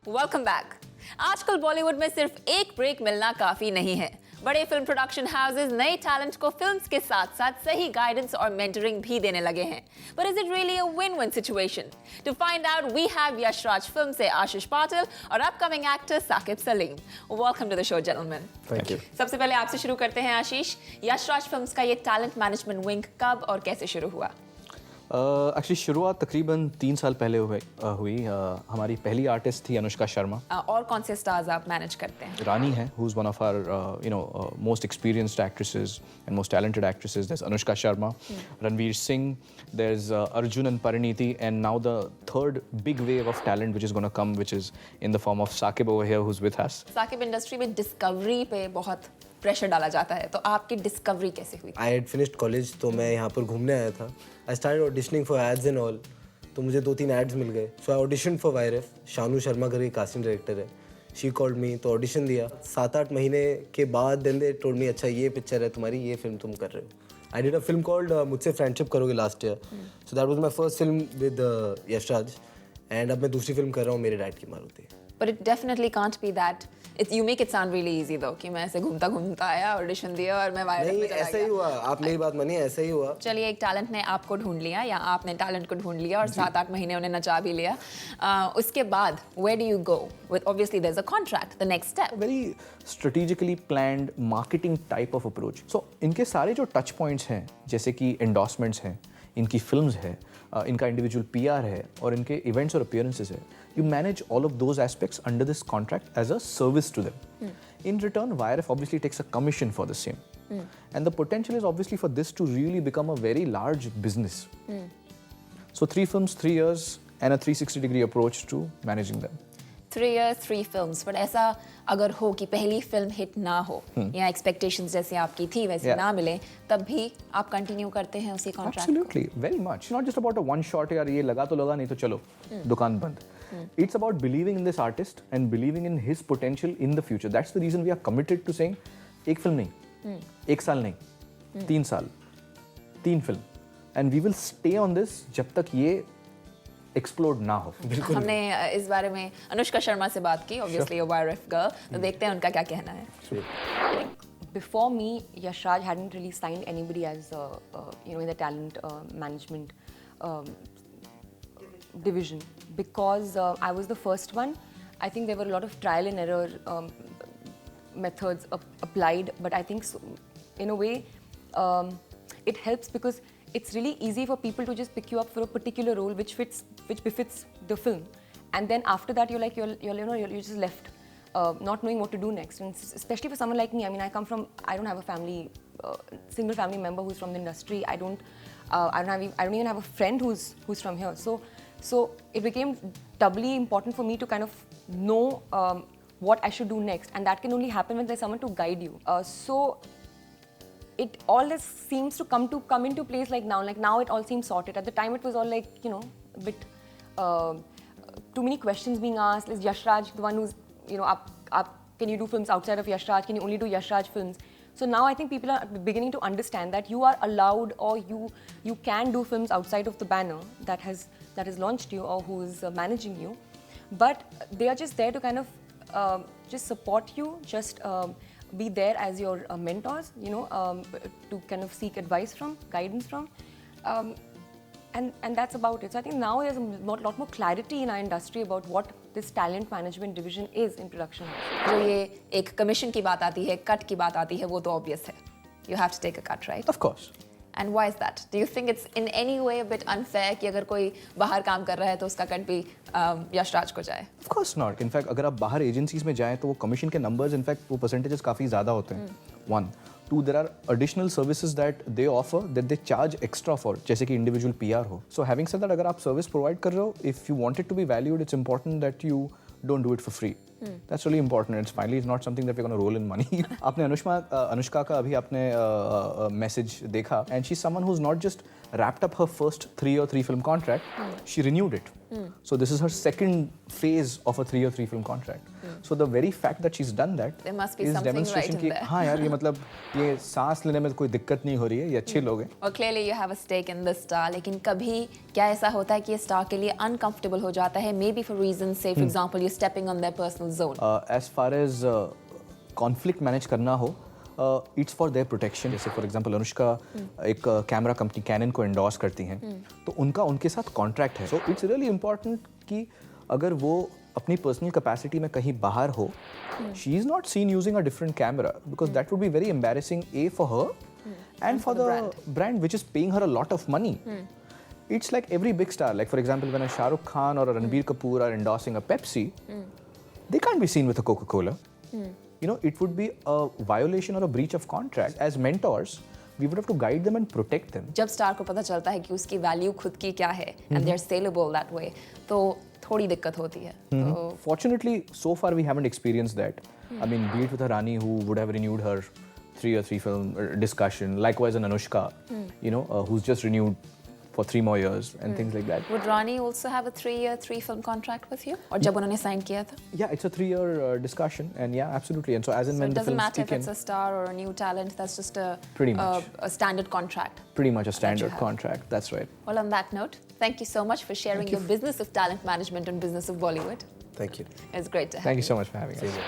Welcome back. आजकल बॉलीवुड में सिर्फ एक ब्रेक मिलना काफी नहीं है। बड़े फिल्म प्रोडक्शन हाउसेस नए टैलेंट को फिल्म्स के साथ साथ सही गाइडेंस और मेंटरिंग भी देने लगे हैं। But is it really a win-win situation? To find out we have Yashraj film से आशीष पाटिल और upcoming actor Saqib Salim. Welcome to the show gentleman. Thank you. सबसे पहले आपसे शुरू करते हैं आशीष। यशराज फिल्म्स का ये टैलेंट मैनेजमेंट विंग कब और कैसे शुरू हुआ? एक्चुअली शुरुआत तकरीबन 3 साल पहले हुई। हमारी पहली आर्टिस्ट थी अनुष्का शर्मा। और कौन से स्टार्स आप मैनेज करते हैं? रानी है, who's one of our most experienced actresses and most talented actresses. There's Anushka Sharma, Ranveer Singh, there's Arjun and Pariniti, and now the third big wave of talent which is going to come, which is in the form of Sakib over here, who's with us. Saqib industry में discovery पे बहुत pressure डाला जाता है, तो आपकी discovery कैसे हुई? I had finished college, तो मैं यहाँ पर घूमने आया था। I started auditioning for ads and all, तो मुझे 2-3 ads मिल गए। So I auditioned for YRF, Shanu Sharma करके कास्टिंग डायरेक्टर है। She called me, तो ऑडिशन दिया। 7-8 महीने के बाद then they told me, अच्छा ये पिक्चर है तुम्हारी, ये फिल्म तुम कर रहे हो। I did a film called मुझसे फ्रेंडशिप करोगे last year. So that was my first film with Yashraj, and अब मैं दूसरी फिल्म कर रहा हूँ मेरे डैड की Maruti. But it definitely can't be that. You make it sound really easy though कि मैं ऐसे घूमता घूमता आया, ऑडिशन दिया और मैं वायरल नहीं में चला ऐसा ही गया। हुआ, आप मेरी बात मानिए, ऐसा ही हुआ। चलिए, एक टैलेंट ने आपको ढूंढ लिया या आपने टैलेंट को ढूंढ लिया और 7-8 महीने उन्हें नचा भी लिया। उसके बाद where do you go? With obviously there's a contract, the next step. Very strategically planned marketing type of approach. So इनके सारे जो टच पॉइंट्स हैं, जैसे कि endorsements हैं, इनकी फिल्म्स है, इनका इंडिविजुअल पीआर है और इनके इवेंट्स और अपीयरेंसेस है, you manage all of those aspects under this contract as a service to them. In return, YRF obviously takes a commission for the same. And the potential is obviously for this to really become a very large business. So 3 films, 3 years and a 360-degree approach to managing them. 3 years, 3 films. But ऐसा अगर हो कि पहली film hit ना हो या expectations जैसे आपकी थी वैसे ना मिले, तब भी आप कंटिन्यू करते हैं उसी कॉन्ट्रैक्ट को? Absolutely, very much. Not just about a one shot यार ये लगा तो लगा नहीं तो चलो दुकान बंद. It's about believing in this artist and believing in his potential in the future. That's the reason we are committed to saying एक फिल्म नहीं, 1 साल नहीं, 3 साल, 3 film, and we will stay on this जब तक ये एक्सप्लोड ना हो। हमने इस बारे में अनुष्का शर्मा से बात की, obviously a YRF girl, तो देखते हैं उनका क्या कहना है। Before me, Yashraj hadn't really signed anybody as in the talent management division because I was the first one. I think there were a lot of trial and error methods applied, but I think in a way it helps because it's really easy for people to just pick you up for a particular role which befits the film, and then after that you're just left not knowing what to do next. And especially for someone like me, I mean, I don't have a family, single family member who's from the industry. I don't even have a friend who's from here. So it became doubly important for me to kind of know what I should do next, and that can only happen when there's someone to guide you. So it all seems to come into place like now it all seems sorted. At the time it was all like, a bit too many questions being asked. Is Yashraj the one who's, can you do films outside of Yashraj? Can you only do Yashraj films? So now I think people are beginning to understand that you are allowed, or you can do films outside of the banner that has launched you or who is managing you, but they are just there to kind of just support you, just be there as your mentors, to kind of seek advice from, guidance from, and that's about it. So I think now there's a lot more clarity in our industry about what this talent management division is in production. जो ये एक commission की बात आती है, cut की बात आती है, वो तो obvious है. You have to take a cut, right? Of course. And why is that? Do you think it's in any way a bit unfair कि अगर कोई बाहर काम कर रहा है तो उसका कट भी यशराज को जाए? Of course not. In fact, अगर आप बाहर एजेंसीज में जाएं तो वो कमीशन के नंबर्स इनफैक्ट वो परसेंटेजेस काफ़ी ज़्यादा होते हैं। 1, 2, there are additional services that they offer that they charge extra for, जैसे कि इंडिविजुअल पीआर हो। So having said that, अगर आप सर्विस प्रोवाइड कर रहे हो, if you want it to be valued, it's important that you don't do it for free. That's really important. It's finally not something that we're going to roll in money. आपने अनुष्का का अभी आपने message देखा, and she's someone who's not just wrapped up her first 3 or 3 film contract, she renewed it. So this is her second phase of a 3 or 3 film contract. So the very fact that she's done that There must be is something demonstration right in कि there. हाँ यार ये मतलब ये सांस लेने में कोई दिक्कत नहीं हो रही है, ये अच्छे लोग हैं. और clearly you have a stake in this star, लेकिन कभी क्या ऐसा होता है कि ये स्टार के लिए uncomfortable हो जाता है, maybe for reasons, say for example you're stepping on their personal zone. As far as conflict manage करना हो, इट्स फॉर देयर प्रोटेक्शन. जैसे फॉर एग्जांपल अनुष्का एक कैमरा कंपनी कैनन को एंडोर्स करती हैं, तो उनका उनके साथ कॉन्ट्रैक्ट है. सो इट्स रियली इंपॉर्टेंट कि अगर वो अपनी पर्सनल कैपेसिटी में कहीं बाहर हो, she is not seen using a different camera because that would be very embarrassing A for her and for the brand which is paying her a lot of money. It's like every big star, like for example when a Shah Rukh Khan or a Ranbir Kapoor are endorsing a Pepsi, they can't be seen with a Coca-Cola. You know, it would be a violation or a breach of contract. As mentors, we would have to guide them and protect them. जब star को पता चलता है कि उसकी value खुद की क्या है and they're saleable that way, तो थोड़ी दिक्कत होती है. तो Fortunately, so far we haven't experienced that. I mean, be it with a Rani who would have renewed her 3 or 3 film discussion, likewise an Anushka, you know, who's just renewed for 3 more years and things like that. would Rani also have a 3-year 3-film contract with you? और जब उन्होंने sign किया था? Yeah, it's a 3-year discussion, and yeah, absolutely. And so as and So when it the doesn't films matter if kick in, it's a star or a new talent, that's just Pretty much. a standard contract. pretty much a standard have. contract. That's right. Well, on that note, thank you so much for sharing your business of talent management and business of Bollywood. Thank you. It's great to have Thank you so much for having us.